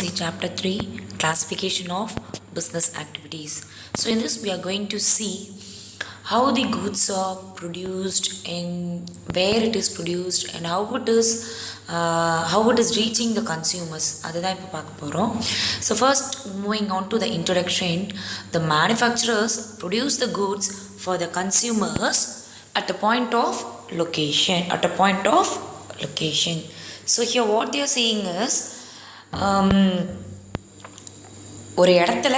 see chapter 3, classification of business activities. So in this we are going to see how the goods are produced and where it is produced and how it is reaching the consumers. அதுதான் இப்போ பார்க்க போகிறோம். So first moving on to the introduction, the manufacturers produce the goods for the consumers at a point of location. So here what they are saying is ஒரு இடத்துல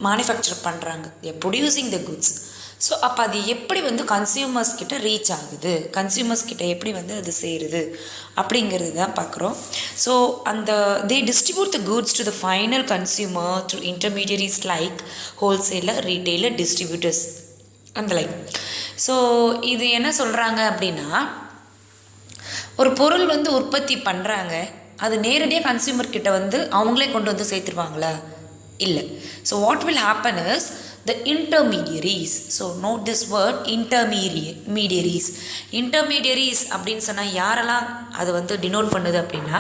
manufacture பண்ணுறாங்க, producing த goods. So அப்போ அது எப்படி consumers கிட்ட reach ஆகுது, consumers கிட்ட எப்படி அது சேருது அப்படிங்கிறது தான் பார்க்குறோம். ஸோ அந்த they distribute the goods to the final consumer through intermediaries like wholesaler, retailer, distributors அந்த லைக். ஸோ இது என்ன சொல்கிறாங்க அப்படின்னா, ஒரு பொருள் உற்பத்தி பண்ணுறாங்க, அது நேரடியாக கன்சியூமர் கிட்ட அவங்களே கொண்டு சேர்த்துருவாங்களா? இல்லை. So what will happen is the intermediaries. So note this word intermediaries. Intermediaries அப்படின்னு சொன்னால் யாரெல்லாம் அது டினோட் பண்ணுது அப்படின்னா,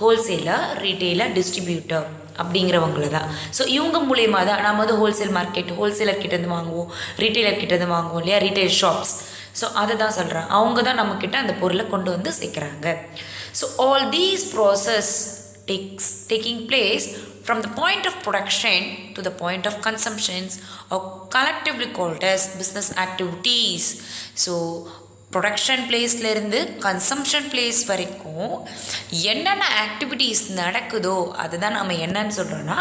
ஹோல்சேலர், ரீட்டெய்லர், டிஸ்ட்ரிபியூட்டர் அப்படிங்கிறவங்கள தான். ஸோ இவங்க மூலயமா தான் நம்ம ஹோல்சேல் மார்க்கெட், ஹோல்சேலர் கிட்டேருந்து வாங்குவோம், ரீட்டெய்லர் கிட்டேருந்து வாங்குவோம் இல்லையா, ரீட்டைல் ஷாப்ஸ். ஸோ அதை தான் சொல்கிறேன், அவங்க தான் நம்மக்கிட்ட அந்த பொருளை கொண்டு சேர்க்குறாங்க. So all these process taking place from the point of production to the point of consumptions are collectively called as business activities. So production placeல இருந்து கன்சம்ஷன் பிளேஸ் வரைக்கும் என்னென்ன ஆக்டிவிட்டீஸ் நடக்குதோ அதுதான் நம்ம என்னன்னு சொல்கிறோன்னா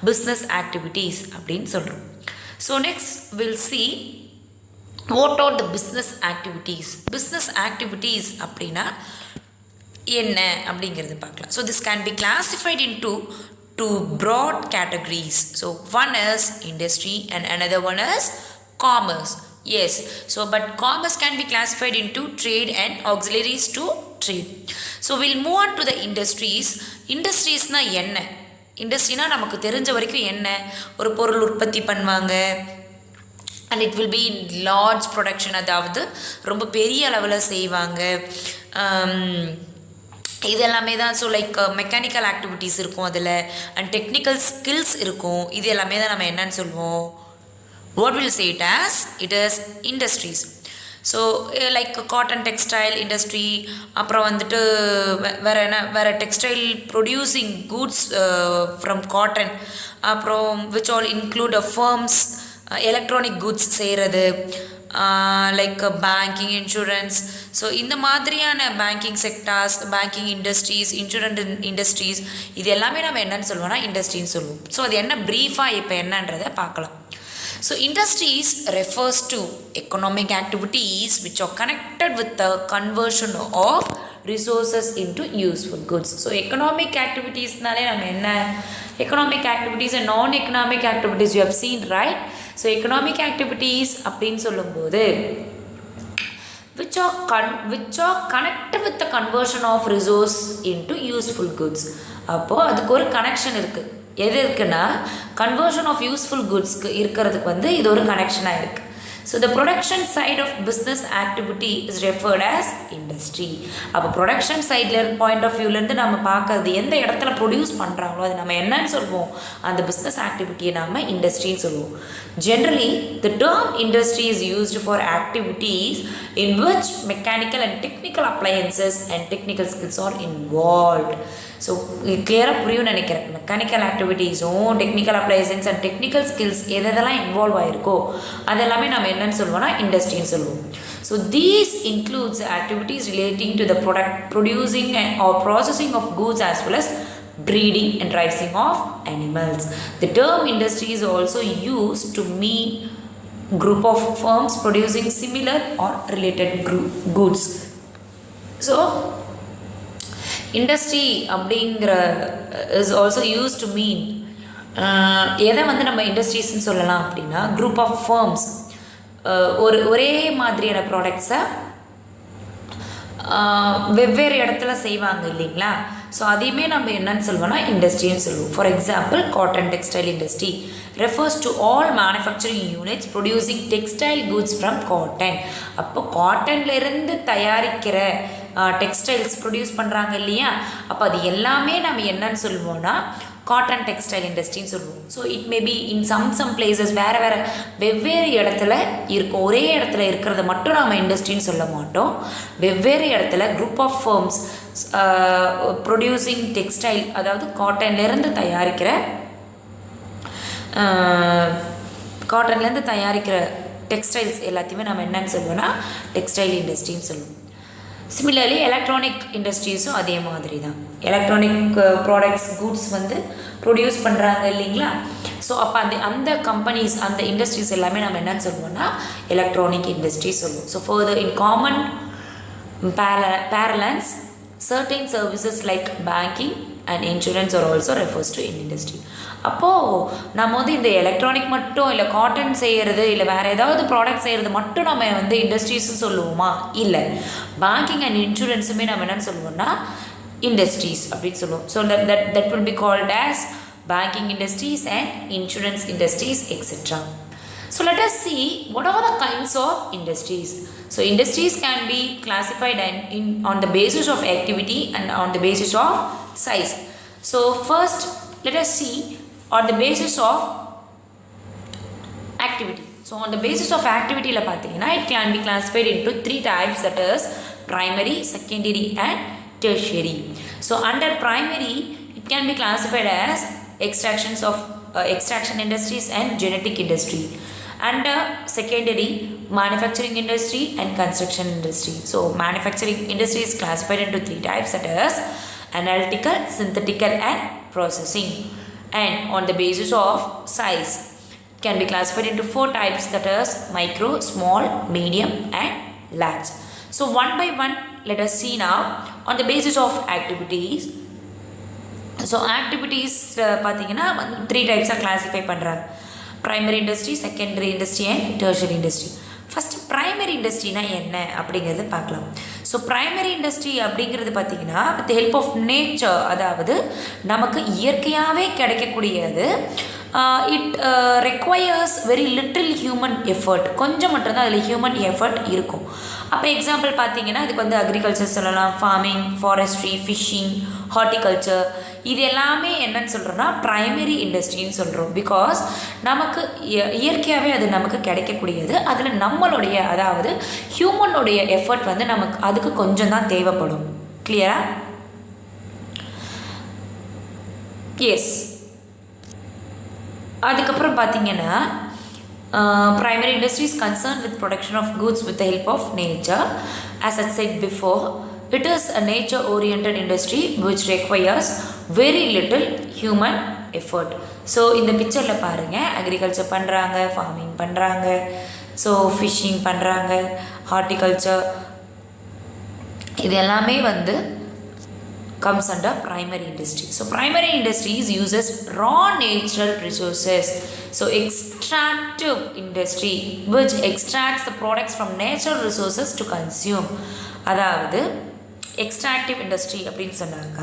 பிஸ்னஸ் ஆக்டிவிட்டீஸ் அப்படின்னு சொல்கிறோம். So next will see what are the business activities. business activities அப்படின்னா என்ன அப்படிங்கிறது பார்க்கலாம். So this can be classified into two broad categories. So one is industry and another one is commerce. Yes, so but commerce can be classified into trade and auxiliaries to trade. So we'll move on to the industries. Industries na enna? Industry na நமக்கு தெரிஞ்ச வரைக்கும் என்ன, ஒரு பொருள் உற்பத்தி பண்ணுவாங்க and it will be in large production, அதாவது ரொம்ப பெரிய அளவில் செய்வாங்க. இது எல்லாமே தான். ஸோ லைக் மெக்கானிக்கல் ஆக்டிவிட்டீஸ் இருக்கும் அதில், அண்ட் டெக்னிக்கல் ஸ்கில்ஸ் இருக்கும். இது எல்லாமே தான் நம்ம என்னன்னு சொல்லுவோம், what will say it as it is industries. So like cotton textile industry, அப்புறம் வேறு textile producing goods from cotton, அப்புறம் which all include firms, electronic goods செய்கிறது, லைக் பேங்கிங், இன்சூரன்ஸ். ஸோ இந்த மாதிரியான banking sectors, banking industries, insurance industries, இது எல்லாமே நம்ம என்னன்னு சொல்லுவோம்னா இண்டஸ்ட்ரின்னு சொல்லுவோம். ஸோ அது என்ன ப்ரீஃபாக இப்போ என்னன்றதை பார்க்கலாம். So industries refers to economic activities which are connected with the conversion of resources into useful goods. So economic ஆக்டிவிட்டீஸ்னாலே நம்ம என்ன, economic activities and non economic activities you have seen right. So economic activities அப்படின்னு சொல்லும்போது which are connected with the conversion of resource into useful goods. அப்போது அதுக்கு ஒரு connection இருக்குது. எது இருக்குன்னா, கன்வர்ஷன் ஆஃப் யூஸ்ஃபுல் குட்ஸ்க்கு இருக்கிறதுக்கு இது ஒரு கனெக்ஷனாக இருக்குது. So the production side of business activity is referred as industry. அப்போ ப்ரொடக்ஷன் சைடில் பாயிண்ட் ஆஃப் வியூலேருந்து நம்ம பார்க்கறது எந்த இடத்துல ப்ரொடியூஸ் பண்ணுறாங்களோ அது நம்ம என்னன்னு சொல்லுவோம், அந்த பிஸ்னஸ் ஆக்டிவிட்டியை நம்ம இண்டஸ்ட்ரின்னு சொல்லுவோம். Generally the term industry is used for activities in which mechanical and technical appliances and technical skills are involved. So இது கிளியராக புரியும்னு நினைக்கிறேன். மெக்கானிக்கல் ஆக்டிவிட்டீஸும் technical appliance and technical skills எதெல்லாம் இன்வால்வ் ஆகிருக்கோ அதெல்லாமே நம்ம என்னன்னு சொல்லுவோம்னா இண்டஸ்ட்ரின்னு சொல்லுவோம். So these includes activities relating to the producing and or processing of goods as well as breeding and raising of animals. The term industry is also used to mean group of firms producing similar or related goods. So industry அப்படிங்கிற is also used to mean எதை நம்ம இண்டஸ்ட்ரீஸ்ன்னு சொல்லலாம் அப்படின்னா, group of firms ஒரே மாதிரியான ப்ராடக்ட்ஸை வெவ்வேறு இடத்துல செய்வாங்க இல்லைங்களா. ஸோ அதையுமே நம்ம என்னன்னு சொல்லுவோம்னா இண்டஸ்ட்ரின்னு சொல்லுவோம். For example cotton textile industry refers to all manufacturing units producing textile goods from cotton. அப்போ காட்டன்லேருந்து தயாரிக்கிற டெக்ஸ்டைல்ஸ் ப்ரொடியூஸ் பண்ணுறாங்க இல்லையா, அப்போ அது எல்லாமே நம்ம என்னன்னு சொல்லுவோம்னா காட்டன் டெக்ஸ்டைல் இண்டஸ்ட்ரின்னு சொல்லுவோம். So it may be in some places வேறு வெவ்வேறு இடத்துல இருக்கும். ஒரே இடத்துல இருக்கிறத மட்டும் நாம் இண்டஸ்ட்ரின்னு சொல்ல மாட்டோம். வெவ்வேறு இடத்துல group of firms producing textile, அதாவது காட்டன்லேருந்து தயாரிக்கிற டெக்ஸ்டைல்ஸ் எல்லாத்தையுமே நம்ம என்னன்னு சொல்லுவோம்னா டெக்ஸ்டைல் இண்டஸ்ட்ரின்னு சொல்லுவோம். சிமிலர்லி எலக்ட்ரானிக் இண்டஸ்ட்ரீஸும் அதே மாதிரி தான். எலக்ட்ரானிக் ப்ராடக்ட்ஸ் குட்ஸ் வந்து ப்ரொடியூஸ் பண்ணுறாங்க இல்லைங்களா. ஸோ அப்போ அந்த கம்பெனிஸ், அந்த இண்டஸ்ட்ரீஸ் எல்லாமே நம்ம என்னன்னு சொல்லுவோம்னா எலக்ட்ரானிக் இண்டஸ்ட்ரி சொல்லுவோம். So further in common parallels, certain services like banking and insurance are also refers to in industry. அப்போது நம்ம வந்து இந்த எலக்ட்ரானிக் மட்டும் இல்லை காட்டன் செய்கிறது இல்லை வேறு ஏதாவது ப்ராடக்ட் செய்கிறது மட்டும் நம்ம வந்து இண்டஸ்ட்ரீஸ்ன்னு சொல்லுவோமா? இல்லை. பேங்கிங் அண்ட் இன்சூரன்ஸுமே நம்ம என்னென்னு சொல்லுவோம்னா இண்டஸ்ட்ரீஸ் அப்படின்னு சொல்லுவோம். So that will be called as banking industries and insurance industries etc. So let us see what are the kinds of industries. So industries can be classified on the basis of activity and on the basis of size. So first let us see on the basis of activity. So on the basis of activity la pathina, it can be classified into 3 types, that is primary, secondary and tertiary. So under primary it can be classified as extraction industries and genetic industry. Under secondary, manufacturing industry and construction industry. So manufacturing industry is classified into 3 types, that is analytical, synthetical and processing. And on the basis of size, it can be classified into 4 types, that is micro, small, medium and large. So one by one let us see now on the basis of activities. So activities pathina 3 types are classified பண்றாங்க. Primary industry, secondary industry and tertiary industry. First primary இண்டஸ்ட்ரினா என்ன அப்படிங்கிறது பார்க்கலாம். So primary industry அப்படிங்கிறது பார்த்திங்கன்னா with help of nature, அதாவது நமக்கு இயற்கையாகவே கிடைக்கக்கூடியது. It requires very little human effort, கொஞ்சம் மட்டும்தான் அதில் ஹியூமன் எஃபர்ட் இருக்கும். அப்போ எக்ஸாம்பிள் பார்த்தீங்கன்னா இதுக்கு வந்து அக்ரிகல்ச்சர் சொல்லலாம், ஃபார்மிங், ஃபாரஸ்ட்ரி, ஃபிஷ்ஷிங், ஹார்டிகல்ச்சர். இது எல்லாமே என்னன்னு சொல்கிறோன்னா ப்ரைமரி இண்டஸ்ட்ரின்னு சொல்கிறோம். பிகாஸ் நமக்கு இயற்கையாகவே அது நமக்கு கிடைக்கக்கூடியது. அதில் நம்மளுடைய, அதாவது ஹியூமனுடைய எஃபர்ட் வந்து நமக்கு அதுக்கு கொஞ்சம் தான் தேவைப்படும். கிளியரா? எஸ். அதுக்கப்புறம் பார்த்தீங்கன்னா primary industry is concerned with production of goods with the help of nature. As I said before, it is a nature oriented industry which requires very little human effort. So இந்த பிக்சரில் பாருங்கள், agriculture பண்ணுறாங்க, farming பண்ணுறாங்க, so fishing பண்ணுறாங்க, horticulture, இது எல்லாமே வந்து comes under primary industry. So primary industries uses raw natural resources. So extractive industry which extracts the products from natural resources to consume. அதாவது extractive industry அப்படின்னு சொன்னாங்க.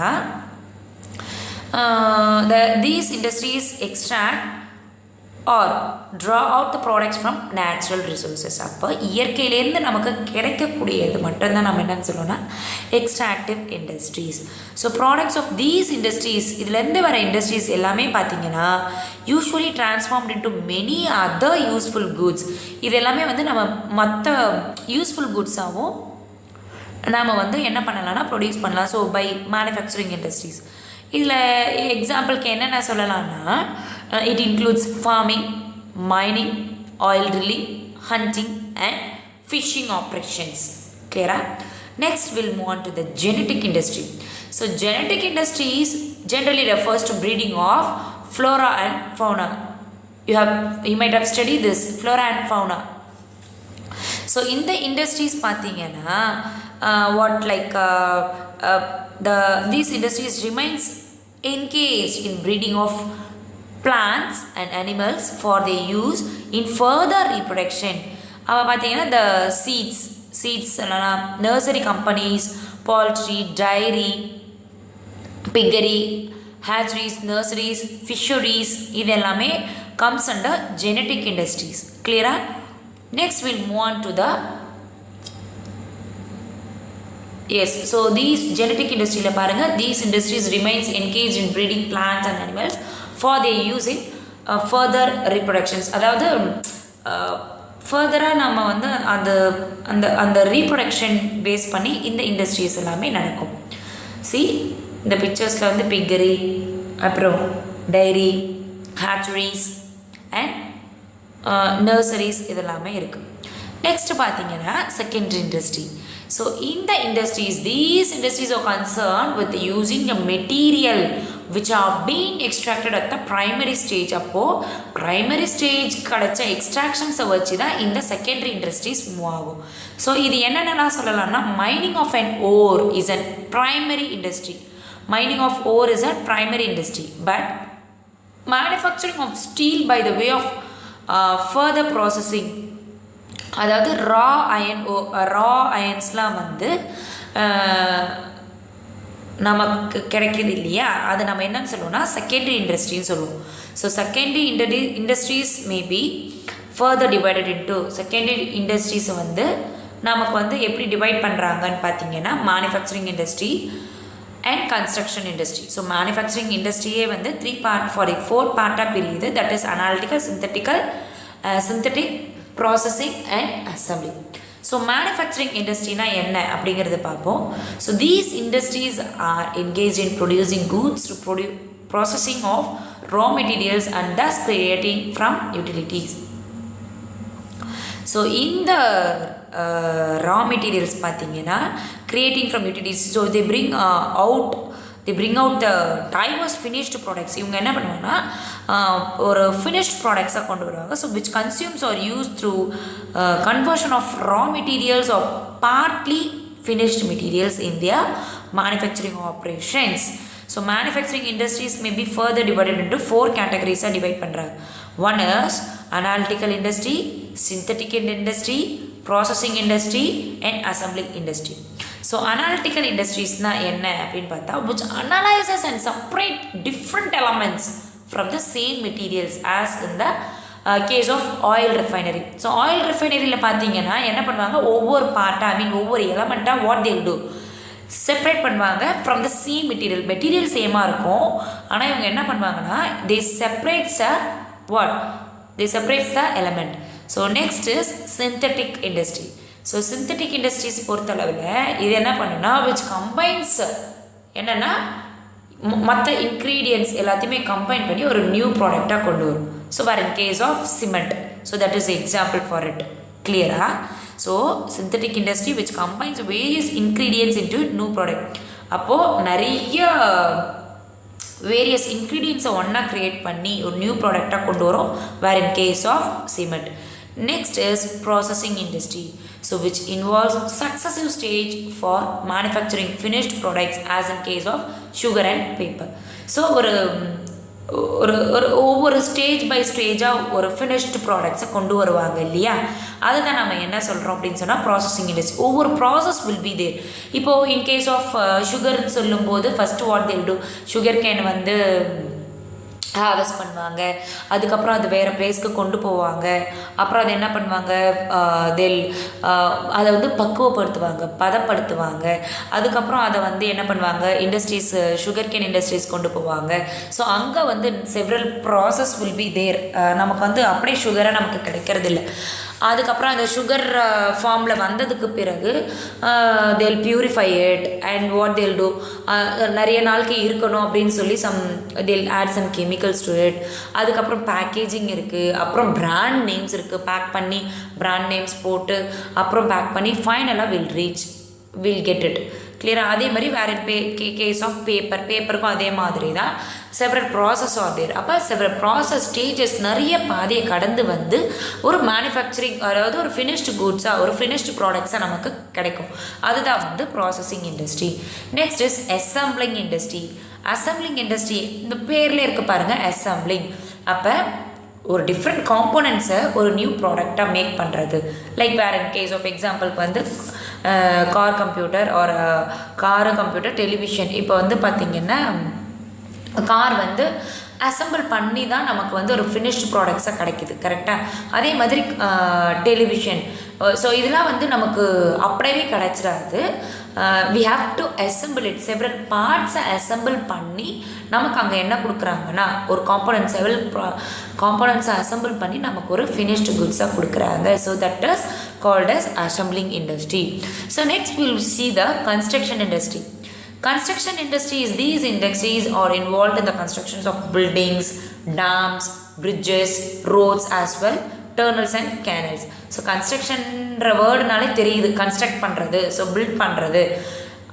These industries extract or draw out the products from natural resources. அப்போ இயற்கையிலேருந்து நமக்கு கிடைக்கக்கூடியது மட்டும்தான் நம்ம என்னன்னு சொல்லுவோம்னா extractive industries. So products of these industries, இதுலேருந்து வர இண்டஸ்ட்ரீஸ் எல்லாமே பார்த்தீங்கன்னா usually transformed into many other useful goods. இது எல்லாமே வந்து நம்ம மற்ற யூஸ்ஃபுல் குட்ஸாகவும் நாம் வந்து என்ன பண்ணலாம்னா ப்ரொடியூஸ் பண்ணலாம். So by manufacturing industries. இதில் எக்ஸாம்பிளுக்கு என்னென்ன சொல்லலாம்னா it includes farming, mining, oil drilling, hunting and fishing operations. கிளியரா? Next will move on to the genetic industry. So genetic industries generally refers to breeding of flora and fauna. You might have studied this, flora and fauna. So in the industries பார்த்தீங்கன்னா these industries remains engaged in breeding of plants and animals for their use in further reproduction. அப்போ பார்த்தீங்கன்னா the seeds nursery companies, poultry, dairy, piggery, hatcheries, nurseries, fisheries, இது எல்லாமே comes under genetic industries. Clear? Next we'll move on to the Yes, so these genetic industry la paranga, these industries remains engaged in breeding plants and animals for their use in further reproductions. அதாவது ஃபர்தராக நம்ம வந்து அந்த அந்த அந்த reproduction base பண்ணி இந்த industries எல்லாமே நடக்கும். சி இந்த பிக்சர்ஸில் வந்து பிக்கரி, அப்புறம் டைரி, ஹேச்சரிஸ் அண்ட் நர்சரிஸ் இதெல்லாமே இருக்குது. நெக்ஸ்ட் பார்த்தீங்கன்னா secondary industry. So in the industries, these industries are concerned with using the material which are being extracted at the primary stage. அப்போ primary stage கிடைச்ச extractions வச்சு தான் இந்த secondary industries மூவ் ஆகும். So இது என்னென்னலாம் சொல்லலாம்னா, mining of an ore is a primary industry. Mining of ore is a primary industry. But manufacturing of steel by the way of further processing, அதாவது ரா அயன்ஸ்லாம் வந்து நமக்கு கிடைக்கிது இல்லையா, அது நம்ம என்னன்னு சொல்லுவோம்னா செகண்டரி இண்டஸ்ட்ரின்னு சொல்லுவோம். So secondary industries maybe further divided into secondary இண்டஸ்ட்ரீஸை வந்து நமக்கு வந்து எப்படி டிவைட் பண்ணுறாங்கன்னு பார்த்தீங்கன்னா, manufacturing industry and construction industry. So manufacturing இண்டஸ்ட்ரியே வந்து 4 பார்ட்டாக பிரியுது. That is analytical, synthetic, processing and assembly. So manufacturing இண்டஸ்ட்ரினா என்ன அப்படிங்கிறது பார்ப்போம். So these industries are engage in producing goods to processing of raw materials and thus creating from utilities. So இந்த raw materials பார்த்தீங்கன்னா creating from utilities. So they bring out the diverse finished products. இவங்க என்ன பண்ணுவாங்கன்னா ஒரு finished products-ஆக கொண்டு வருவாங்க. So which consumes or used through conversion of raw materials or partly finished materials in their manufacturing operations. So manufacturing industries may be further divided into 4 categories. Divide பண்ணுறாங்க. One is analytical industry, synthetic industry, processing industry and assembling industry. So analytical இண்டஸ்ட்ரீஸ்னால் என்ன அப்படின்னு பார்த்தா, which analyzes and separate different elements from the same materials as in the case of oil refinery. So oil ரிஃபைனரியில் பார்த்தீங்கன்னா என்ன பண்ணுவாங்க, ஒவ்வொரு பார்ட்டாக ஒவ்வொரு எலமெண்ட்டாக what they will do, separate பண்ணுவாங்க ஃப்ரம் த சேம் மெட்டீரியல் சேமாக இருக்கும். ஆனால் இவங்க என்ன பண்ணுவாங்கன்னா they separates the element. So next is synthetic industry. So synthetic industries பொறுத்தளவில் இது என்ன பண்ணுன்னா, விச் கம்பைன்ஸ் என்னென்னா மற்ற இன்க்ரீடியன்ட்ஸ் எல்லாத்தையுமே கம்பைன் பண்ணி ஒரு நியூ ப்ராடக்டாக கொண்டு வரும். So where in case of cement, so that is example for it. கிளியரா? So synthetic industry which combines various ingredients into new product. அப்போது நிறைய வேரியஸ் இன்க்ரீடியன்ட்ஸை ஒன்றா க்ரியேட் பண்ணி ஒரு நியூ ப்ராடக்டாக கொண்டு வரும், where in case of cement. Next is processing industry, so which involves successive stage for manufacturing finished products as in case of sugar and paper. So ஒவ்வொரு stage by ஸ்டேஜாக ஒரு finished ப்ராடக்ட்ஸை கொண்டு வருவாங்க இல்லையா, அதுதான் நம்ம என்ன சொல்கிறோம் அப்படின்னு சொன்னால் ப்ராசஸிங் இண்டஸ்ட்ரி. ஒவ்வொரு ப்ராசஸ் வில் பி தேர். இப்போது இன் கேஸ் ஆஃப் சுகர்னு சொல்லும்போது first what they'll two, sugar cane வந்து ஹார்வெஸ்ட் பண்ணுவாங்க, அதுக்கப்புறம் அது வேறு பிளேஸ்க்கு கொண்டு போவாங்க, அப்புறம் அதை என்ன பண்ணுவாங்க, அதை வந்து பக்குவப்படுத்துவாங்க, பதப்படுத்துவாங்க, அதுக்கப்புறம் அதை வந்து என்ன பண்ணுவாங்க, இண்டஸ்ட்ரீஸ், சுகர் கேன் இண்டஸ்ட்ரீஸ் கொண்டு போவாங்க. ஸோ அங்கே வந்து several process will be there. நமக்கு வந்து அப்படியே சுகராக நமக்கு கிடைக்கிறதில்ல. அதுக்கப்புறம் அந்த சுகர் ஃபார்மில் வந்ததுக்கு பிறகு they'll purify it and what they'll do, நிறைய நாளுக்கு இருக்கணும் அப்படின்னு சொல்லி they'll add some chemicals to it. அதுக்கப்புறம் பேக்கேஜிங் இருக்குது, அப்புறம் பிராண்ட் நேம்ஸ் இருக்குது, பேக் பண்ணி பிராண்ட் நேம்ஸ் போட்டு அப்புறம் பேக் பண்ணி ஃபைனலாக வில் கெட் இட். கிளியராக? அதே மாதிரி வேறு கேஸ் ஆஃப் பேப்பருக்கும் அதே மாதிரி தான் செவரல் ப்ராசஸ் ஆர் தேர். அப்போ செவரல் ப்ராசஸ் ஸ்டேஜஸ் நிறைய பாதையை கடந்து வந்து ஒரு மேனுஃபேக்சரிங், அதாவது ஒரு ஃபினிஷ்டு குட்ஸாக, ஒரு ஃபினிஷ்டு ப்ராடக்ட்ஸாக நமக்கு கிடைக்கும். அதுதான் வந்து processing industry. Next is assembling industry. Assembling industry இந்த பேர்லேயே இருக்க பாருங்கள், அசம்பிளிங். அப்போ ஒரு டிஃப்ரெண்ட் காம்போனன்ட்ஸை ஒரு நியூ ப்ராடக்டாக மேக் பண்ணுறது. லைக் வேறு இன் கேஸ் ஆஃப் எக்ஸாம்பிளுக்கு வந்து கார் கம்ப்யூட்டர் ஒரு கம்ப்யூட்டர், டெலிவிஷன். இப்போ வந்து பார்த்திங்கன்னா கார் வந்து அசம்பிள் பண்ணி தான் நமக்கு வந்து ஒரு ஃபினிஷ்டு ப்ராடக்ட்ஸாக கிடைக்கிது. கரெக்டாக? அதே மாதிரி டெலிவிஷன். ஸோ இதெல்லாம் வந்து நமக்கு அப்படியே கிடச்சிடாது. we have to assemble it, several parts assemble பண்ணி நமக்கு அங்கே என்ன கொடுக்குறாங்கன்னா ஒரு காம்போனன்ட் செவல் காம்போனன்ட்ஸை அசம்பிள் பண்ணி நமக்கு ஒரு ஃபினிஷ்டு குட்ஸாக கொடுக்குறாங்க. So that is called as assembling industry. So next will see the construction industry. Construction industries, these industries are involved in the constructions of buildings, dams, bridges, roads as well, tunnels and canals. So கன்ஸ்ட்ரக்ஷன்ற வேர்டுனாலே தெரியுது, construct பண்ணுறது, so build பண்ணுறது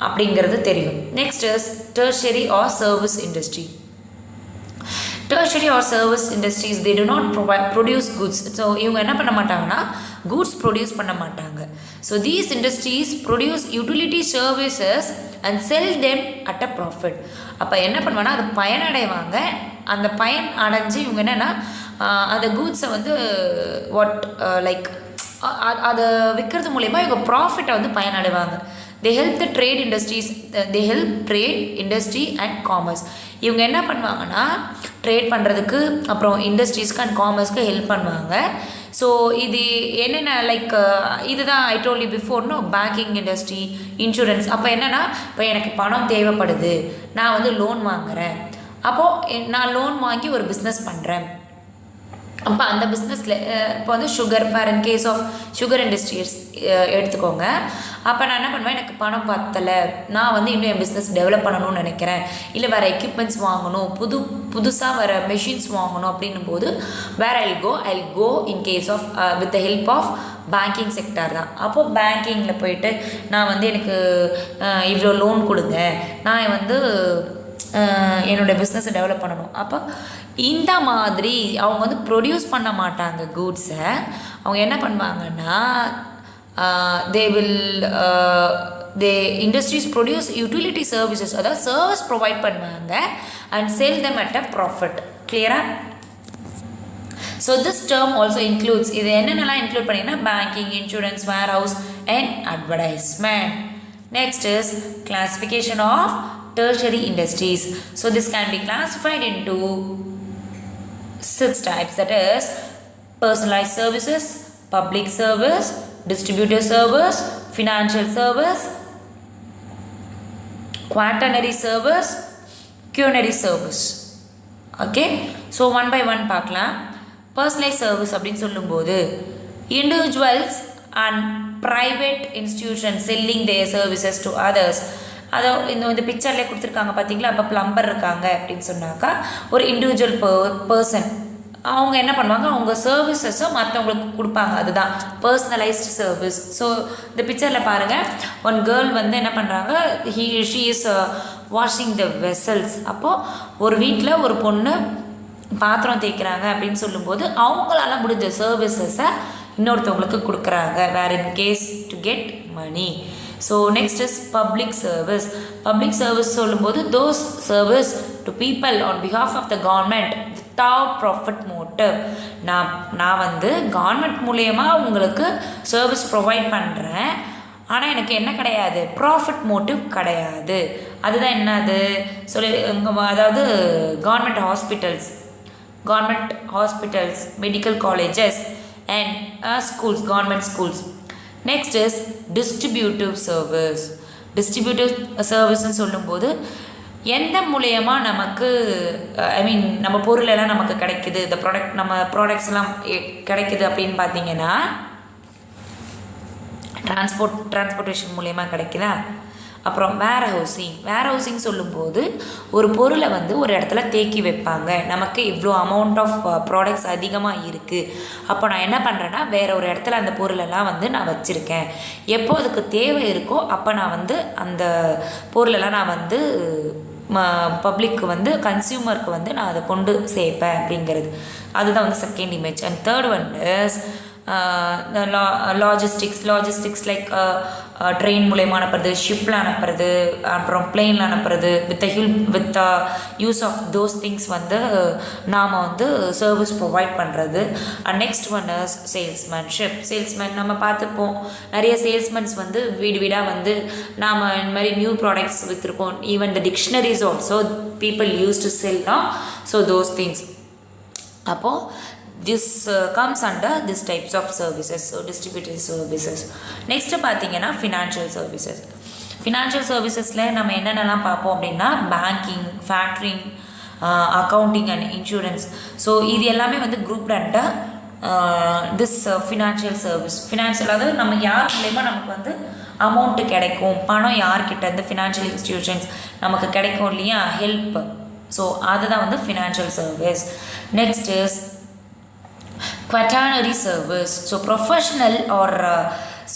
அப்படிங்கிறது தெரியும். Next is tertiary or service industry. Tertiary or service industries, they do not produce goods. So இவங்க என்ன பண்ண மாட்டாங்கன்னா goods ப்ரொடியூஸ் பண்ண மாட்டாங்க. So these industries produce utility services and sell them at a profit. அப்போ என்ன பண்ணுவாங்கன்னா அது பயனடைவாங்க, அந்த பயன் அடைஞ்சு இவங்க என்னென்னா அந்த கூட்ஸை வந்து லைக் அதை விற்கிறது மூலயமா இவங்க ப்ராஃபிட்டை வந்து பயனடைவாங்க. they help the trade industries, they help trade industry and commerce. இவங்க என்ன பண்ணுவாங்கன்னா ட்ரேட் பண்ணுறதுக்கு அப்புறம் இண்டஸ்ட்ரீஸ்க்கு அண்ட் காமர்ஸ்க்கு ஹெல்ப் பண்ணுவாங்க. ஸோ இது என்னென்ன லைக் இதுதான் ஐ டோல் யூ பிஃபோர்னோ பேங்கிங் இண்டஸ்ட்ரி, இன்சூரன்ஸ். அப்போ என்னென்னா இப்போ எனக்கு பணம் தேவைப்படுது, நான் வந்து லோன் வாங்குகிறேன், அப்போது நான் லோன் வாங்கி ஒரு பிஸ்னஸ் பண்ணுறேன். அப்போ அந்த பிஸ்னஸில் இப்போ வந்து sugar for in case of sugar industries எடுத்துக்கோங்க. அப்போ நான் என்ன பண்ணுவேன், எனக்கு பணம் பத்தலை, நான் வந்து இன்னும் என் பிஸ்னஸ் டெவலப் பண்ணணும்னு நினைக்கிறேன், இல்லை வேறு எக்யூப்மெண்ட்ஸ் வாங்கணும், புதுசாக வர மெஷின்ஸ் வாங்கணும் அப்படின்னும் போது where I go in case of with the help of banking sector தான். அப்போது பேங்கிங்கில் போயிட்டு நான் வந்து எனக்கு இவ்வளோ லோன் கொடுங்க, நான் வந்து என்னோடய பிஸ்னஸை டெவலப் பண்ணணும். அப்போ இந்த மாதிரி அவங்க வந்து ப்ரொடியூஸ் பண்ண மாட்டாங்க கூட்ஸை. அவங்க என்ன பண்ணுவாங்கன்னா they industries produce utility services, அதாவது சர்வீஸ் ப்ரொவைட் பண்ணுவாங்க and sell them at a profit. கிளியரா? So this term also includes, இது என்னென்னலாம் இன்க்ளூட் பண்ணிங்கன்னா banking, insurance, warehouse and advertisement. Next is classification of tertiary industries. So this can be classified into 6 types, that is personalized services, public service, distributor service, financial service, quaternary service, quinary service. Okay, so one by one பார்க்கலாம். personalized service அப்படின்னு சொல்லும்போது individuals and private institutions selling their services to others. அதை இந்த பிக்சர்லேயே கொடுத்துருக்காங்க பார்த்தீங்களா. அப்போ plumber இருக்காங்க அப்படின்னு சொன்னாக்கா ஒரு இண்டிவிஜுவல் பர்சன், அவங்க என்ன பண்ணுவாங்க, அவங்க சர்வீசஸை மற்றவங்களுக்கு கொடுப்பாங்க, அதுதான் பர்சனலைஸ்டு சர்வீஸ். ஸோ இந்த பிக்சரில் பாருங்கள், ஒன் கேர்ள் வந்து என்ன பண்ணுறாங்க, she is washing the vessels. அப்போது ஒரு வீட்டில் ஒரு பொண்ணு பாத்திரம் தேய்க்கிறாங்க அப்படின்னு சொல்லும்போது அவங்களால முடிஞ்ச சர்வீசஸை இன்னொருத்தவங்களுக்கு கொடுக்குறாங்க, where in case to get money. So next is public service. Public service சொல்லும்போது those service to people on behalf of the government without profit motive. நான் வந்து கவர்மெண்ட் மூலயமா உங்களுக்கு சர்வீஸ் ப்ரொவைட் பண்ணுறேன், ஆனால் எனக்கு என்ன கிடையாது, ப்ராஃபிட் மோட்டிவ் கிடையாது. அதுதான் என்னது சொல்லி, அதாவது government hospitals, medical colleges and schools, government schools. Next is distributive service. Distributive serviceன்னு சொல்லும்போது எந்த மூலயமா நமக்கு நம்ம பொருள் எல்லாம் நமக்கு கிடைக்குது, இந்த ப்ராடக்ட் நம்ம ப்ராடக்ட்ஸ் எல்லாம் கிடைக்குது அப்படின்னு பார்த்தீங்கன்னா டிரான்ஸ்போர்ட்டேஷன் மூலயமா கிடைக்குதா. அப்புறம் வேர் ஹவுசிங் சொல்லும்போது ஒரு பொருளை வந்து ஒரு இடத்துல தேக்கி வைப்பாங்க, நமக்கு இவ்வளோ அமௌண்ட் ஆஃப் ப்ராடக்ட்ஸ் அதிகமாக இருக்குது, அப்போ நான் என்ன பண்ணுறேன்னா வேறு ஒரு இடத்துல அந்த பொருளெல்லாம் வந்து நான் வச்சுருக்கேன், எப்போ அதுக்கு தேவை இருக்கோ அப்போ நான் வந்து அந்த பொருளெல்லாம் நான் வந்து பப்ளிக்கு வந்து கன்சியூமருக்கு வந்து நான் அதை கொண்டு சேர்ப்பேன் அப்படிங்கிறது. அதுதான் வந்து second image. And third one is logistics like train மூலயமா அனுப்புறது, ஷிப்பில் அனுப்புறது, அப்புறம் பிளெயினில் அனுப்புறது, with use of those things வந்து நாம் வந்து சர்வீஸ் ப்ரொவைட் பண்ணுறது. And next one is salesman. நம்ம பார்த்துப்போம் நிறைய சேல்ஸ்மென்ஸ் வந்து வீடாக வந்து நாம் இந்த மாதிரி நியூ ப்ராடக்ட்ஸ் விற்றுருக்கோம். Even the dictionaries also people use to sell now. So those things. அப்போது this comes under this types of services. So distributed services. Next பார்த்தீங்கன்னா financial services. ஃபினான்ஷியல் சர்வீசஸில் நம்ம என்னென்னலாம் பார்ப்போம் அப்படின்னா banking, factoring, accounting and insurance. So இது எல்லாமே வந்து group this financial service. Financial அதாவது நம்ம யார் மூலயமா நமக்கு வந்து அமௌண்ட்டு கிடைக்கும், பணம் யார்கிட்ட இருந்து ஃபினான்ஷியல் இன்ஸ்டிடியூஷன்ஸ் நமக்கு கிடைக்கும் இல்லையா, ஹெல்ப். ஸோ அதுதான் வந்து financial service. Next is quaternary service. So professional or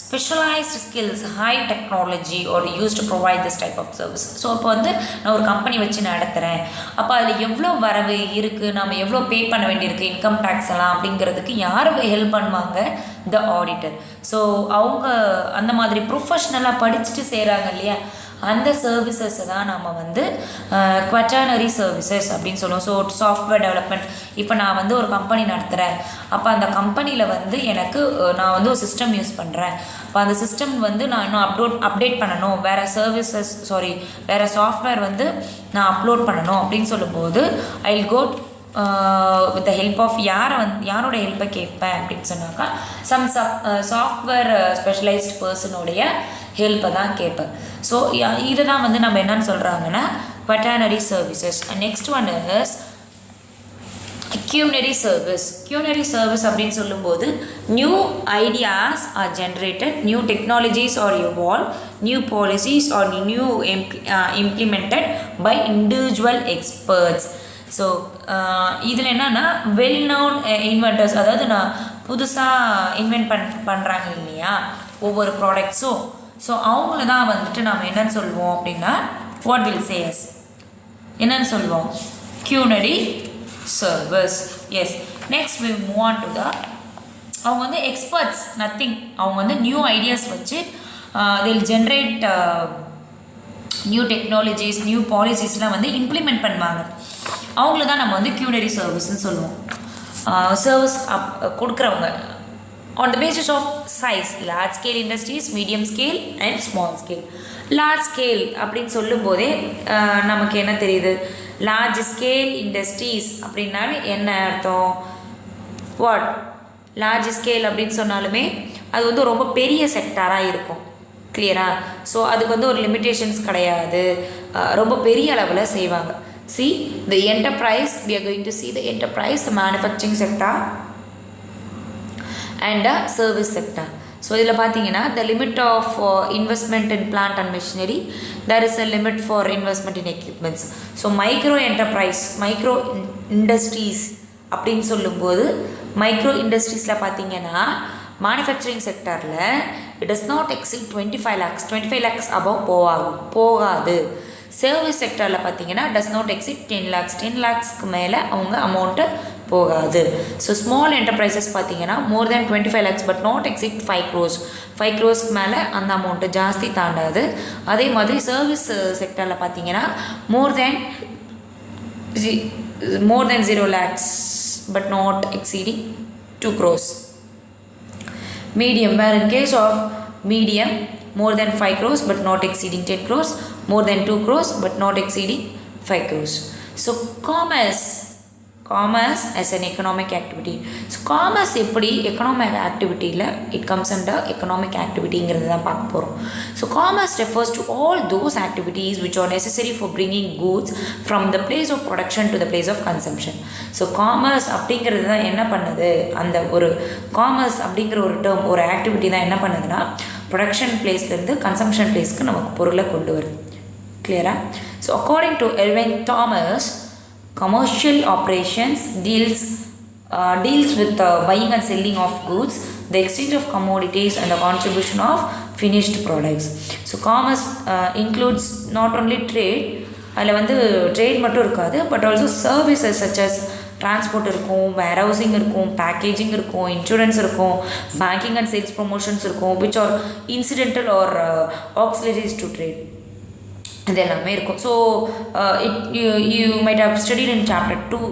specialized skills, high technology or used to provide this type of service. So இப்போ வந்து நான் ஒரு கம்பெனி வச்சு நடத்துகிறேன், அப்போ அதில் எவ்வளோ வரவு இருக்குது, நம்ம எவ்வளோ பே பண்ண வேண்டியிருக்கு, இன்கம் டேக்ஸ் எல்லாம் அப்படிங்கிறதுக்கு யார் ஹெல்ப் பண்ணுவாங்க, த ஆடிட்டர். ஸோ அவங்க அந்த மாதிரி ப்ரொஃபஷ்னலாக படிச்சுட்டு செய்கிறாங்க இல்லையா, அந்த சர்வீசஸை தான் நம்ம வந்து குவாட்டர்னரி சர்வீசஸ் அப்படின்னு சொல்லுவோம். ஸோ சாஃப்ட்வேர் டெவலப்மெண்ட், இப்போ நான் வந்து ஒரு கம்பெனி நடத்துகிறேன், அப்போ அந்த கம்பெனியில் வந்து எனக்கு நான் வந்து ஒரு சிஸ்டம் யூஸ் பண்ணுறேன், அப்போ அந்த சிஸ்டம் வந்து நான் இன்னும் அப்டேட் பண்ணணும், வேறு சாஃப்ட்வேர் வந்து நான் அப்லோட் பண்ணணும் அப்படின்னு சொல்லும்போது I will go with the help of யாரோட ஹெல்ப்பை கேட்பேன் அப்படின்னு சொன்னாக்கா சம் சாஃப்ட்வேர் ஸ்பெஷலைஸ்ட் பர்சனுடைய ஹெல்ப்பை தான் கேட்பேன். ஸோ இதை தான் வந்து நம்ம என்னன்னு சொல்கிறாங்கன்னா quaternary services. Next one is quinary service. Quinary service அப்படின்னு சொல்லும்போது new ideas are generated, new technologies are evolved, new policies are new implemented by individual experts. So இதில் என்னென்னா வெல் நோன் இன்வென்டர்ஸ், அதாவது நான் புதுசாக இன்வென்ட் பண்ணுறாங்க இல்லையா ஒவ்வொரு ப்ராடக்ட்ஸும், ஸோ அவங்கள தான் வந்துட்டு நம்ம என்னன்னு சொல்லுவோம் அப்படின்னா வாட் வில் சேஸ் என்னன்னு சொல்லுவோம், quinary service. Yes. Next we move on to the அவங்க வந்து எக்ஸ்பர்ட்ஸ், நத்திங், அவங்க வந்து நியூ ஐடியாஸ் வச்சு they'll generate new technologies, new பாலிசிஸ்லாம் வந்து இம்ப்ளிமெண்ட் பண்ணுவாங்க. அவங்கள தான் நம்ம வந்து quinary சர்வீஸ்ன்னு சொல்லுவோம். சர்வீஸ் கொடுக்குறவங்க on the basis of size, large scale industries, medium scale and small scale. large scale அப்படின்னு சொல்லும்போதே நமக்கு என்ன தெரியுது, large scale industries அப்படின்னாலே என்ன அர்த்தம், வாட் large scale அப்படின்னு சொன்னாலுமே அது வந்து ரொம்ப பெரிய செக்டாராக இருக்கும், கிளியரா. ஸோ அதுக்கு வந்து ஒரு லிமிட்டேஷன்ஸ் கிடையாது, ரொம்ப பெரிய அளவில் செய்வாங்க. See the enterprise, we are going to see the enterprise, the manufacturing sector and the service sector. So இதில் பார்த்தீங்கன்னா the limit of investment in plant and machinery, there is a limit for investment in equipments. So micro enterprise, micro industries அப்படின்னு சொல்லும்போது micro இண்டஸ்ட்ரீஸில் பார்த்தீங்கன்னா manufacturing செக்டரில் it does not exceed 25 lakhs above போகாது. Service செக்டரில் பார்த்தீங்கன்னா டஸ் நாட் எக்ஸிட் 10 lakhsக்கு மேலே அவங்க அமௌண்ட்டு போகாது. ஸோ ஸ்மால் என்டர்பிரைசஸ் பார்த்தீங்கன்னா மோர் தேன் 25 lakhs but not exit 5 crores மேலே அந்த அமௌண்ட்டு ஜாஸ்தி தாண்டாது. அதே மாதிரி சர்வீஸ் செக்டரில் பார்த்தீங்கன்னா மோர் தேன் 0 lakhs but not exceeding 2 crores. Medium, where in case of medium more than 5 crores but not exceeding 10 crores, more than 2 crores but not exceeding 5 crores. So commerce as an economic activity. So commerce எப்படி economic activityல it comes under economic activityங்கிறது தான் பார்க்க போகிறோம். So commerce refers to all those activities which are necessary for bringing goods from the place of production to the place of consumption. So commerce அப்படிங்கிறது தான் என்ன பண்ணுது, அந்த ஒரு commerce அப்படிங்கிற ஒரு டேர்ம், ஒரு ஆக்டிவிட்டி தான் என்ன பண்ணுதுன்னா ப்ரொடக்ஷன் பிளேஸ்லேருந்து கன்சம்ஷன் பிளேஸ்க்கு நமக்கு பொருளை கொண்டு வருது, கிளியரா. So according to Elvin Thomas, commercial operations deals with buying and selling of goods, the exchange of commodities and the contribution of finished products. So commerce includes not only trade, அதில் வந்து trade மட்டும் இருக்காது, but also services such as transport இருக்கும், warehousing இருக்கும், packaging இருக்கும், insurance இருக்கும், banking and sales promotions இருக்கும், which are incidental or auxiliaries to trade, இது எல்லாமே இருக்கும். So you might have studied in chapter 2.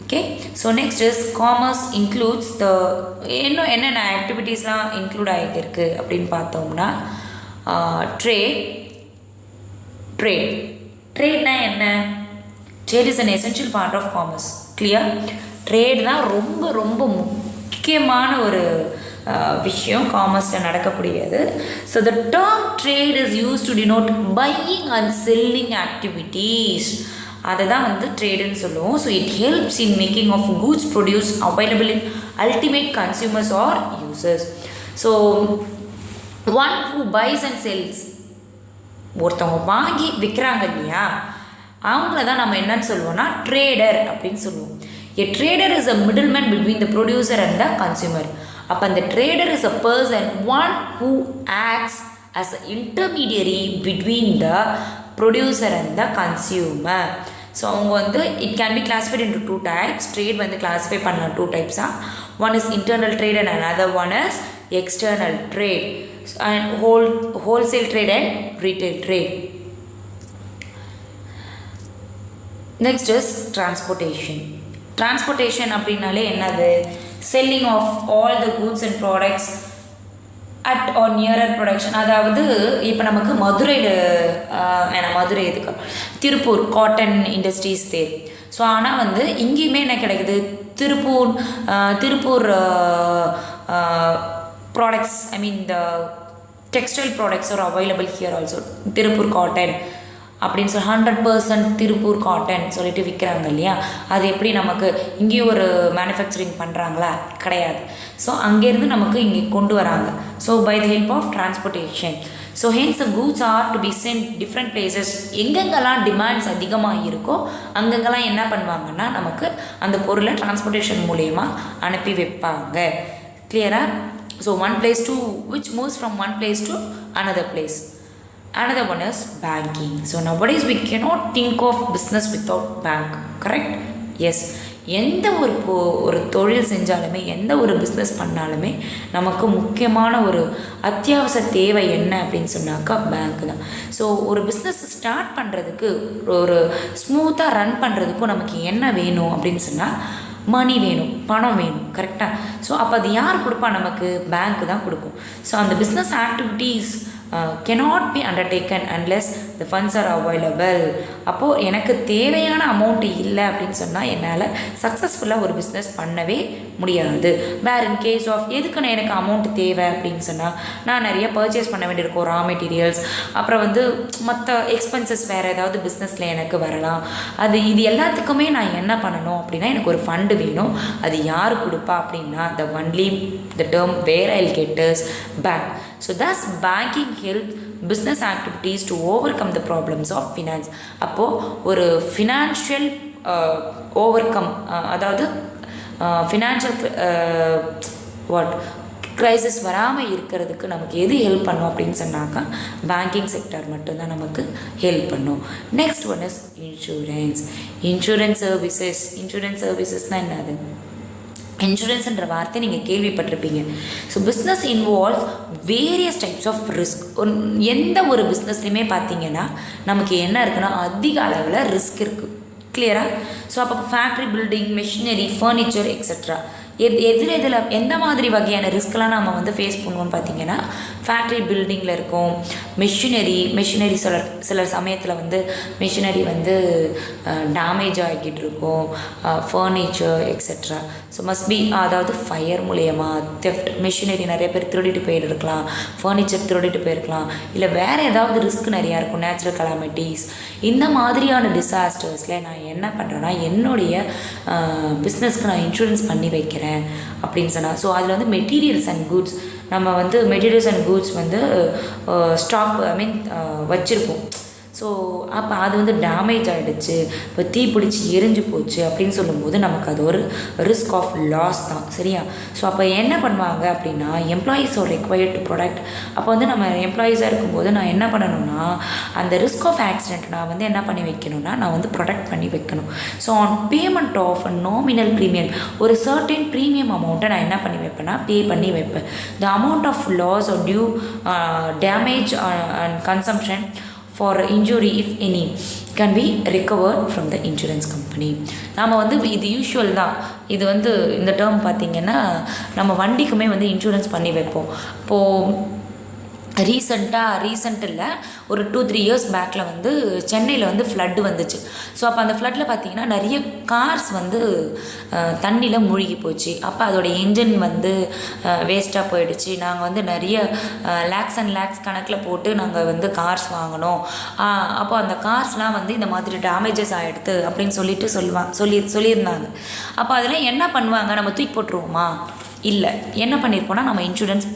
Okay, so next is commerce includes the இன்னும் என்னென்ன ஆக்டிவிட்டீஸ்லாம் இன்க்ளூட் ஆகிருக்கு அப்படின்னு பார்த்தோம்னா ட்ரேட்னா என்ன, trade is an essential part of commerce, clear. Trade தான் ரொம்ப ரொம்ப முக்கியமான ஒரு விஷயம் காமர்ஸில் நடக்கக்கூடியது. So the term trade is use to denote buying and selling activities. அதை தான் வந்து ட்ரேடுன்னு சொல்லுவோம். So it helps in making of goods produce available in ultimate consumers or users. So one who buys and sells, ஒருத்தவங்க வாங்கி விற்கிறாங்க இல்லையா, அவங்கள தான் நம்ம என்னன்னு சொல்லுவோம்னா ட்ரேடர் அப்படின்னு சொல்லுவோம். A trader is a middleman between the producer and the consumer. அப்போ அந்த trader is a person, one who acts as an intermediary between the producer and the consumer. So அவங்க வந்து it can be classified into two types. Trade வந்து classify பண்ணலாம் two types. One is internal trade and another one is external trade, and wholesale trade and retail trade. Next is transportation. Transportation அப்படின்னாலே என்னது, selling of all the goods and products at or nearer production. அதாவது இப்போ நமக்கு மதுரையில் மதுரை எதுக்கு, Tiruppur cotton industries தேர். So ஆனால் வந்து இங்கேயுமே என்ன கிடைக்குது, Tiruppur products, I mean the textile products are available here also. Tiruppur cotton அப்படின்னு சொல்லி 100% திருப்பூர் காட்டன் சொல்லிட்டு விற்கிறாங்க இல்லையா, அது எப்படி நமக்கு இங்கேயும் ஒரு மேனுஃபேக்சரிங் பண்ணுறாங்களா, கிடையாது. ஸோ அங்கேருந்து நமக்கு இங்கே கொண்டு வராங்க. So by the help of transportation. So hence the goods are to be sent different places. எங்கெங்கெல்லாம் டிமாண்ட்ஸ் அதிகமாக இருக்கோ அங்கெங்கெல்லாம் என்ன பண்ணுவாங்கன்னா நமக்கு அந்த பொருளை டிரான்ஸ்போர்ட்டேஷன் மூலயமா அனுப்பி வைப்பாங்க. கிளியரா? So one place to which moves from one place to another place. Another one is banking. So nowadays we cannot think of business without bank. Correct? Yes. எந்த ஒரு தொழில் செஞ்சாலுமே, எந்த ஒரு பிஸ்னஸ் பண்ணாலுமே நமக்கு முக்கியமான ஒரு அத்தியாவசிய தேவை என்ன அப்படின்னு சொன்னாக்கா பேங்க் தான். ஸோ ஒரு பிஸ்னஸ் ஸ்டார்ட் பண்ணுறதுக்கு, ஒரு ஸ்மூத்தாக ரன் பண்ணுறதுக்கும் நமக்கு என்ன வேணும் அப்படின்னு சொன்னால் மணி வேணும், பணம் வேணும். கரெக்டாக? ஸோ அப்போ அது யார் கொடுப்பா, நமக்கு பேங்க் தான் கொடுக்கும். ஸோ அந்த business activities cannot be undertaken unless the funds are available. அப்போது எனக்கு தேவையான அமௌண்ட்டு இல்லை அப்படின்னு சொன்னால் என்னால் சக்ஸஸ்ஃபுல்லாக ஒரு பிஸ்னஸ் பண்ணவே முடியாது. வேறு இன் கேஸ் ஆஃப் எதுக்குன்னு எனக்கு அமௌண்ட்டு தேவை அப்படின்னு சொன்னால் நான் நிறைய பர்ச்சேஸ் பண்ண வேண்டியிருக்கும், ரா மெட்டீரியல்ஸ், அப்புறம் வந்து மற்ற எக்ஸ்பென்சஸ் வேறு ஏதாவது பிஸ்னஸில் எனக்கு வரலாம். இது எல்லாத்துக்குமே நான் என்ன பண்ணணும் அப்படின்னா எனக்கு ஒரு ஃபண்டு வேணும். அது யார் கொடுப்பா அப்படின்னா the term where I'll get is bank. So thus banking helps business activities to overcome the problems of finance. அப்போது ஒரு ஃபினான்ஷியல் ஓவர்கம், அதாவது ஃபினான்ஷியல் க்ரைசிஸ் வராமல் இருக்கிறதுக்கு நமக்கு எது ஹெல்ப் பண்ணும் அப்படின்னு சொன்னாக்கா பேங்கிங் செக்டர் மட்டும்தான் நமக்கு ஹெல்ப் பண்ணும். நெக்ஸ்ட் ஒன் இஸ் இன்சூரன்ஸ் சர்வீசஸ்னால் என்னது? இன்சூரன்ஸ்ன்ற வார்த்தை நீங்கள் கேள்விப்பட்டிருப்பீங்க. So business involves various types of risk. எந்த ஒரு பிஸ்னஸ்லையுமே பார்த்தீங்கன்னா நமக்கு என்ன இருக்குன்னா அதிக அளவில் ரிஸ்க் இருக்குது. கிளியராக? ஸோ அப்போ factory building, machinery, furniture etcetera இதில் எந்த மாதிரி வகையான ரிஸ்க்லாம் நம்ம வந்து ஃபேஸ் பண்ணுவோம்னு பார்த்தீங்கன்னா ஃபேக்ட்ரி பில்டிங்கில் இருக்கும், மிஷினரி சில சமயத்தில் வந்து மிஷினரி வந்து டேமேஜ் ஆகிக்கிட்டு இருக்கும், furniture etcetera. So must be, அதாவது ஃபயர் மூலயமா தெஃப்ட், மிஷினரி நிறைய பேர் திருடிட்டு போயிருக்கலாம், ஃபர்னிச்சர் திருடிட்டு போயிருக்கலாம், இல்லை வேறு ஏதாவது ரிஸ்க் நிறையா இருக்கும், நேச்சுரல் கலாமிட்டிஸ். இந்த மாதிரியான டிசாஸ்டர்ஸில் நான் என்ன பண்ணுறேன்னா என்னுடைய பிஸ்னஸ்க்கு நான் இன்சூரன்ஸ் பண்ணி வைக்கிறேன் அப்படின்னு சொன்னால். ஸோ அதில் வந்து மெட்டீரியல்ஸ் அண்ட் கூட்ஸ், நம்ம வந்து மெட்டீரியல்ஸ் அண்ட் கூட்ஸ் வந்து ஸ்டாக் வச்சுருப்போம். ஸோ அப்போ அது வந்து டேமேஜ் ஆகிடுச்சு, இப்போ தீ பிடிச்சி எரிஞ்சு போச்சு அப்படின்னு சொல்லும்போது நமக்கு அது ஒரு ரிஸ்க் ஆஃப் லாஸ் தான். சரியா? ஸோ அப்போ என்ன பண்ணுவாங்க அப்படின்னா employees are required to product. அப்போ வந்து நம்ம எம்ப்ளாயீஸாக இருக்கும்போது நான் என்ன பண்ணணும்னா அந்த ரிஸ்க் ஆஃப் ஆக்சிடென்ட் நான் வந்து என்ன பண்ணி வைக்கணும்னா நான் வந்து ப்ரொடக்ட் பண்ணி வைக்கணும். So on payment of nominal premium, ஒரு சர்டன் ப்ரீமியம் அமௌண்ட்டை நான் என்ன பண்ணி வைப்பேன்னா பே பண்ணி வைப்பேன். The amount of loss or due damage and consumption for injury if any can be recovered from the insurance company. நாம் வந்து இது யூஷுவல் தான். இது வந்து இந்த டேர்ம் பார்த்திங்கன்னா நம்ம வண்டிக்குமே வந்து இன்சூரன்ஸ் பண்ணி வைப்போம். இப்போது ரீசெண்ட் இல்லை, ஒரு 2-3 இயர்ஸ் பேக்கில் வந்து சென்னையில் வந்து ஃப்ளட்டு வந்துச்சு. ஸோ அப்போ அந்த ஃப்ளட்டில் பார்த்திங்கன்னா நிறைய கார்ஸ் வந்து தண்ணியில் மூழ்கி போச்சு. அப்போ அதோடய என்ஜின் வந்து வேஸ்ட்டாக போயிடுச்சு. நாங்கள் வந்து நிறைய லேக்ஸ் அண்ட் லேக்ஸ் கணக்கில் போட்டு நாங்கள் வந்து கார்ஸ் வாங்கினோம். அப்போ அந்த கார்ஸ்லாம் வந்து இந்த மாதிரி டேமேஜஸ் ஆகிடுது அப்படின்னு சொல்லியிருந்தாங்க. அப்போ அதெல்லாம் என்ன பண்ணுவாங்க, நம்ம தூக்கி போட்டுருவோமா? இல்லை, என்ன பண்ணியிருப்போம்னா நம்ம இன்சூரன்ஸ்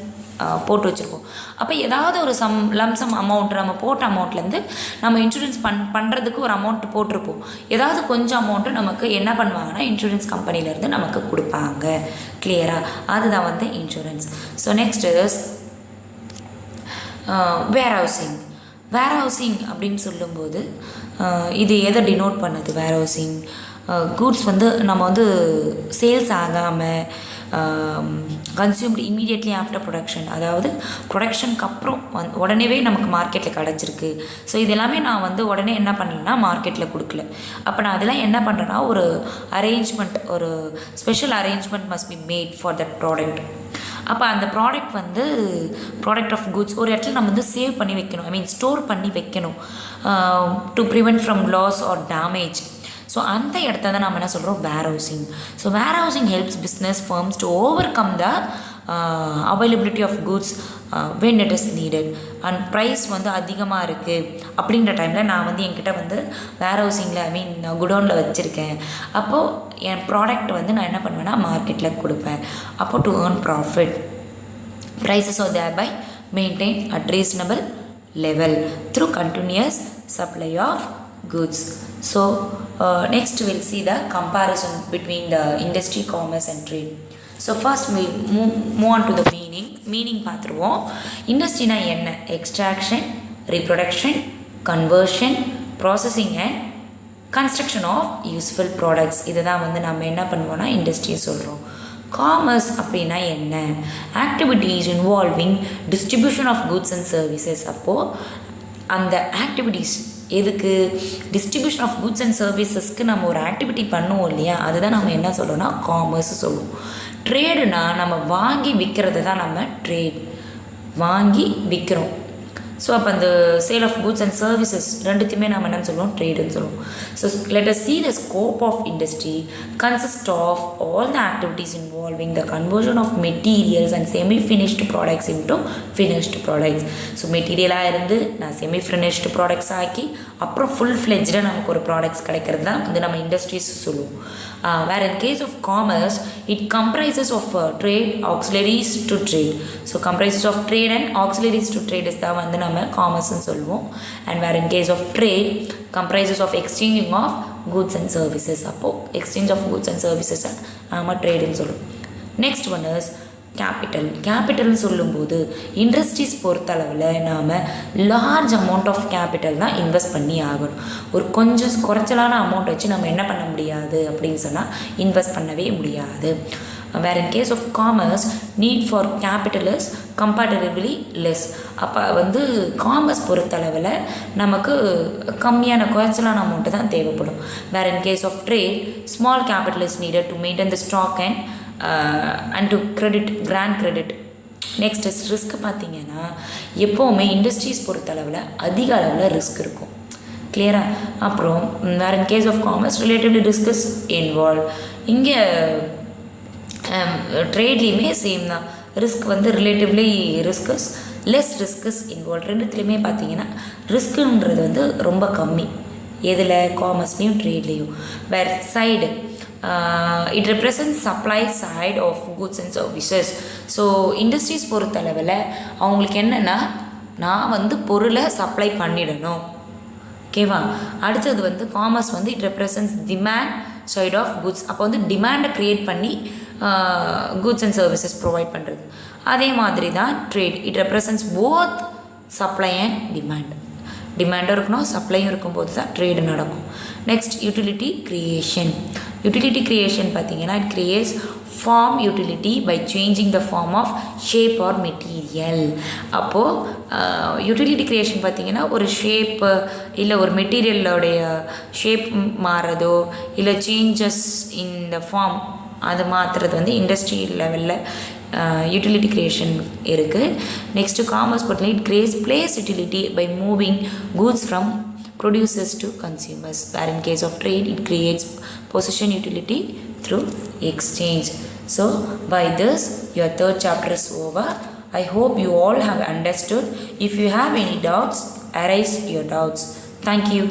போட்டு வச்சுருப்போம். அப்போ ஏதாவது ஒரு லம்சம் அமௌண்ட் நம்ம போட்ட அமௌண்ட்லேருந்து நம்ம இன்சூரன்ஸ் பண்ணுறதுக்கு ஒரு அமௌண்ட் போட்டிருப்போம். ஏதாவது கொஞ்சம் அமௌண்ட்டு நமக்கு என்ன பண்ணுவாங்கன்னா இன்சூரன்ஸ் கம்பெனிலேருந்து நமக்கு கொடுப்பாங்க. கிளியராக? அதுதான் வந்து insurance. So next is warehousing அப்படின்னு சொல்லும்போது இது எதை டினோட் பண்ணுது? வேர் ஹவுசிங் கூட்ஸ் வந்து நம்ம வந்து சேல்ஸ் ஆகாமல் கன்சியூம்டு இமீடியட்லி ஆஃப்டர் ப்ரொடக்ஷன், அதாவது ப்ரொடக்ஷனுக்கு அப்புறம் உடனேவே நமக்கு மார்க்கெட்டில் கிடச்சிருக்கு. ஸோ இது எல்லாமே நான் வந்து உடனே என்ன பண்ணலைன்னா மார்க்கெட்டில் கொடுக்கல. அப்போ நான் அதெல்லாம் என்ன பண்ணுறேன்னா ஒரு அரேஞ்ச்மெண்ட், ஒரு special arrangement must be made for that product. அப்போ அந்த ப்ராடக்ட் ஆஃப் குட்ஸ் ஒரு இடத்துல நம்ம வந்து சேவ் பண்ணி வைக்கணும், ஐ மீன் ஸ்டோர் பண்ணி வைக்கணும் to prevent from loss or damage. So அந்த இடத்த தான் நம்ம என்ன சொல்கிறோம்? Warehousing. So warehousing helps business firms to overcome the availability of goods when it is needed. And price வந்து அதிகமாக இருக்குது அப்படின்ற டைமில் நான் வந்து என்கிட்ட வந்து வேர் ஹவுசிங்கில், ஐ மீன் குடோனில் வச்சுருக்கேன். அப்போது என் ப்ராடக்ட் வந்து நான் என்ன பண்ணுவேன்னா மார்க்கெட்டில் கொடுப்பேன். அப்போது to earn profit, prices are there by maintain at reasonable level through continuous supply of goods. So next we'll see the comparison between the industry, commerce and trade. So first we'll move on to the meaning பார்த்துருவோம். இண்டஸ்ட்ரினா என்ன? Extraction, reproduction, conversion, processing and construction of useful products. இதுதான் வந்து நம்ம என்ன பண்ணுவோம்னா இண்டஸ்ட்ரியை சொல்கிறோம். காமர்ஸ் அப்படின்னா என்ன? Activities involving distribution of goods and services. அப்போது அந்த ஆக்டிவிட்டீஸ் எதுக்கு? டிஸ்ட்ரிபியூஷன் ஆஃப் குட்ஸ் அண்ட் சர்வீசஸ்க்கு நம்ம ஒரு ஆக்டிவிட்டி பண்ணுவோம் இல்லையா, அதுதான் நம்ம என்ன சொல்கிறோம்னா காமர்ஸ் சொல்லுவோம். ட்ரேடுனா நம்ம வாங்கி விற்கிறது தான் நம்ம ட்ரேட், வாங்கி விற்கிறோம். ஸோ அப்போ அந்த sale of goods and services ரெண்டுத்தையுமே நம்ம என்னன்னு சொல்லுவோம்? ட்ரேடுன்னு சொல்லுவோம். So let us see the scope of industry consists of all the activities involving the conversion of materials and semi-finished products into finished products. So மெட்டீரியலாக இருந்து நான் semi-finished products ஆக்கி அப்புறம் full-fledged நமக்கு ஒரு ப்ராடக்ட்ஸ் கிடைக்கிறது தான் வந்து நம்ம இண்டஸ்ட்ரீஸ் சொல்லுவோம். Where in case of commerce, it comprises of trade, auxiliaries to trade. So comprises of trade and auxiliaries to trade is தான் வந்து நம்ம காமர்ஸ்ன்னு சொல்லுவோம். And where in case of trade, comprises of exchanging of goods and services. அப்போது exchange of goods and services நம்ம ட்ரேடுன்னு சொல்லுவோம். Next one is கேபிட்டல்னு சொல்லும்போது industries பொறுத்தளவில் நாம் லார்ஜ் அமௌண்ட் ஆஃப் கேபிட்டல் தான் இன்வெஸ்ட் பண்ணி ஆகணும். ஒரு கொஞ்சம் குறைச்சலான அமௌண்ட் வச்சு நம்ம என்ன பண்ண முடியாது அப்படின்னு சொன்னால் இன்வெஸ்ட் பண்ணவே முடியாது. Where in case of commerce need for capital is comparatively less. அப்போ வந்து காமர்ஸ் பொறுத்தளவில் நமக்கு கம்மியான குறைச்சலான அமௌண்ட்டு தான் தேவைப்படும். Where in case of trade small capital is needed to maintain the stock and to grant credit. Next is risk. பார்த்திங்கன்னா எப்போவுமே industries பொறுத்தளவில் அதிக அளவில் ரிஸ்க் இருக்கும். கிளியராக? அப்புறம் வேறு in case of commerce related risk is involve. இங்கே ட்ரேட்லேயுமே சேம் தான். ரிஸ்க் வந்து relatively riskous less riskous involve. ரெண்டுத்துலேயுமே பார்த்திங்கன்னா ரிஸ்க்குன்றது வந்து ரொம்ப கம்மி. எதில்? காமர்ஸ்லேயும் ட்ரேட்லேயும். வேறு side it represents supply side of goods and services. So industries பொறுத்தளவில் அவங்களுக்கு என்னென்னா நான் வந்து பொருளை சப்ளை பண்ணிடணும். ஓகேவா? அடுத்தது வந்து காமர்ஸ் வந்து it represents demand side of goods. அப்போ வந்து டிமாண்டை க்ரியேட் பண்ணி குட்ஸ் அண்ட் சர்வீசஸ் ப்ரொவைட் பண்ணுறது. அதே மாதிரி தான் trade, it represents both supply and demand. டிமாண்டும் இருக்கணும், சப்ளையும் இருக்கும்போது தான் ட்ரேடு நடக்கும். Next utility creation. Utility creation பார்த்திங்கன்னா it creates form utility by changing the form of shape or material. அப்போது யூட்டிலிட்டி க்ரியேஷன் பார்த்திங்கன்னா ஒரு ஷேப்பு இல்லை ஒரு மெட்டீரியலோடைய ஷேப் மாறுறதோ இல்லை சேஞ்சஸ் இன் த ஃபார்ம் அது மாற்றுறது வந்து இண்டஸ்ட்ரி லெவலில் utility creation இருக்குது. நெக்ஸ்ட்டு காமர்ஸ் பொறுத்தவரை it creates place utility by moving goods from producers to consumers, where in case of trade it creates possession utility through exchange. So by this your third chapter is over. I hope you all have understood. If you have any doubts, arise your doubts. Thank you.